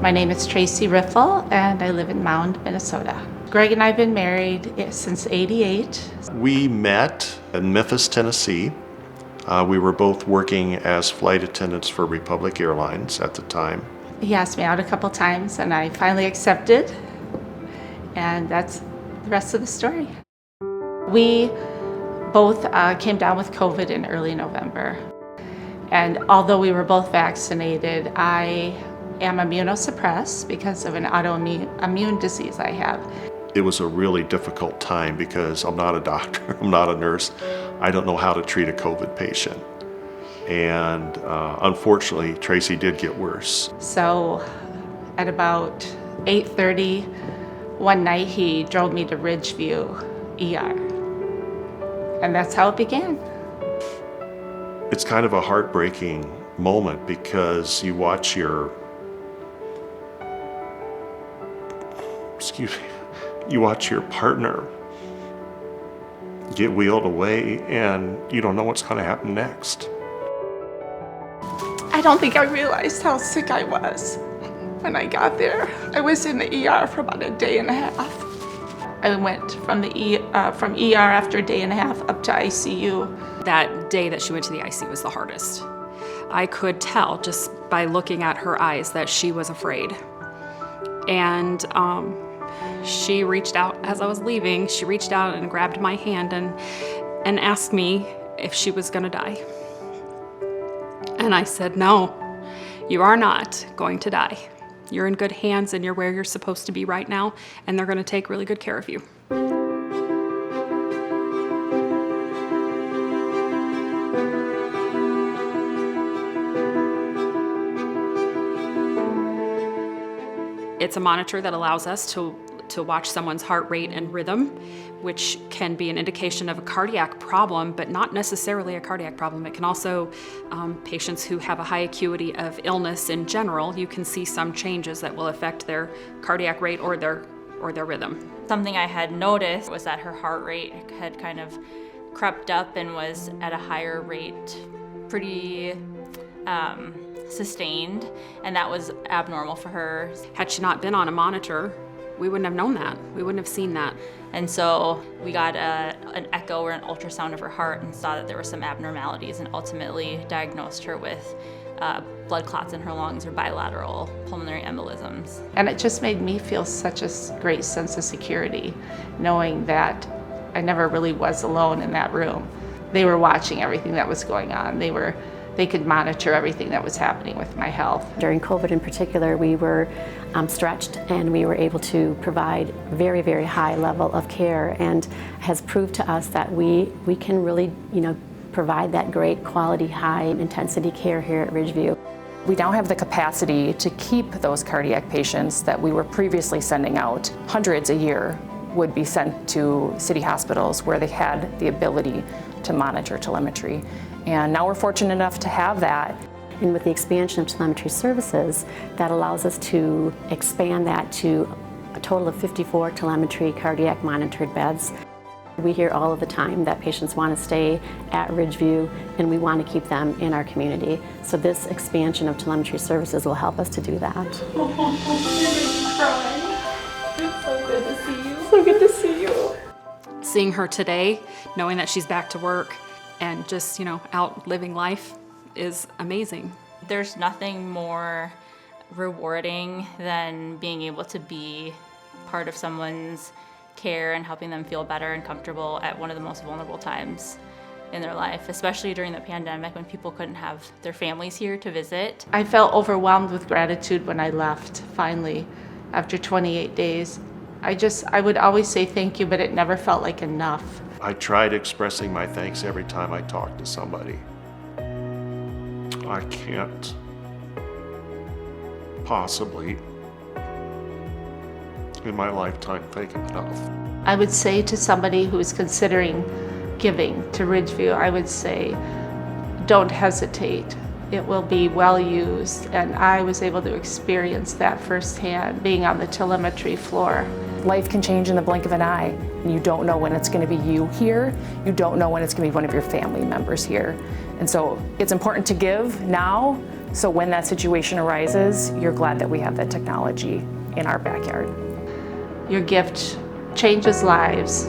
My name is Tracy Riffle, and I live in Mound, Minnesota. Greg and I have been married since '88. We met in Memphis, Tennessee. We were both working as flight attendants for Republic Airlines at the time. He asked me out a couple times, and I finally accepted, and that's the rest of the story. We both came down with COVID in early November, and although we were both vaccinated, I am immunosuppressed because of an autoimmune disease I have. It was a really difficult time because I'm not a doctor, I'm not a nurse. I don't know how to treat a COVID patient. And unfortunately, Tracy did get worse. So at about 8:30 one night, he drove me to Ridgeview ER. And that's how it began. It's kind of a heartbreaking moment because you watch your partner get wheeled away and you don't know what's going to happen next. I don't think I realized how sick I was when I got there. I was in the ER for about a day and a half. I went from ER after a day and a half up to ICU. That day that she went to the ICU was the hardest. I could tell just by looking at her eyes that she was afraid. And she reached out as I was leaving. She reached out and grabbed my hand and asked me if she was gonna die. And I said, no, you are not going to die. You're in good hands and you're where you're supposed to be right now, and they're gonna take really good care of you. It's a monitor that allows us to watch someone's heart rate and rhythm, which can be an indication of a cardiac problem, but not necessarily a cardiac problem. It can also, patients who have a high acuity of illness in general, you can see some changes that will affect their cardiac rate or their rhythm. Something I had noticed was that her heart rate had kind of crept up and was at a higher rate, pretty sustained, and that was abnormal for her. Had she not been on a monitor, we wouldn't have known that. We wouldn't have seen that. And so we got an echo or an ultrasound of her heart and saw that there were some abnormalities, and ultimately diagnosed her with blood clots in her lungs or bilateral pulmonary embolisms. And it just made me feel such a great sense of security, knowing that I never really was alone in that room. They were watching everything that was going on. They could monitor everything that was happening with my health. During COVID in particular, we were stretched, and we were able to provide very, very high level of care, and has proved to us that we can really, provide that great quality, high intensity care here at Ridgeview. We now have the capacity to keep those cardiac patients that we were previously sending out. Hundreds a year would be sent to city hospitals where they had the ability to monitor telemetry. And now we're fortunate enough to have that. And with the expansion of telemetry services, that allows us to expand that to a total of 54 telemetry cardiac monitored beds. We hear all of the time that patients want to stay at Ridgeview, and we want to keep them in our community. So this expansion of telemetry services will help us to do that. It's so good to see you. So good to see you. Seeing her today, knowing that she's back to work and just, out living life is amazing. There's nothing more rewarding than being able to be part of someone's care and helping them feel better and comfortable at one of the most vulnerable times in their life, especially during the pandemic when people couldn't have their families here to visit. I felt overwhelmed with gratitude when I left, finally, after 28 days. I would always say thank you, but it never felt like enough. I tried expressing my thanks every time I talked to somebody. I can't possibly in my lifetime thank him enough. I would say to somebody who is considering giving to Ridgeview, I would say, don't hesitate. It will be well used, and I was able to experience that firsthand, being on the telemetry floor. Life can change in the blink of an eye, and you don't know when it's going to be you here. You don't know when it's going to be one of your family members here. And so it's important to give now So when that situation arises, you're glad that we have that technology in our backyard. Your gift changes lives.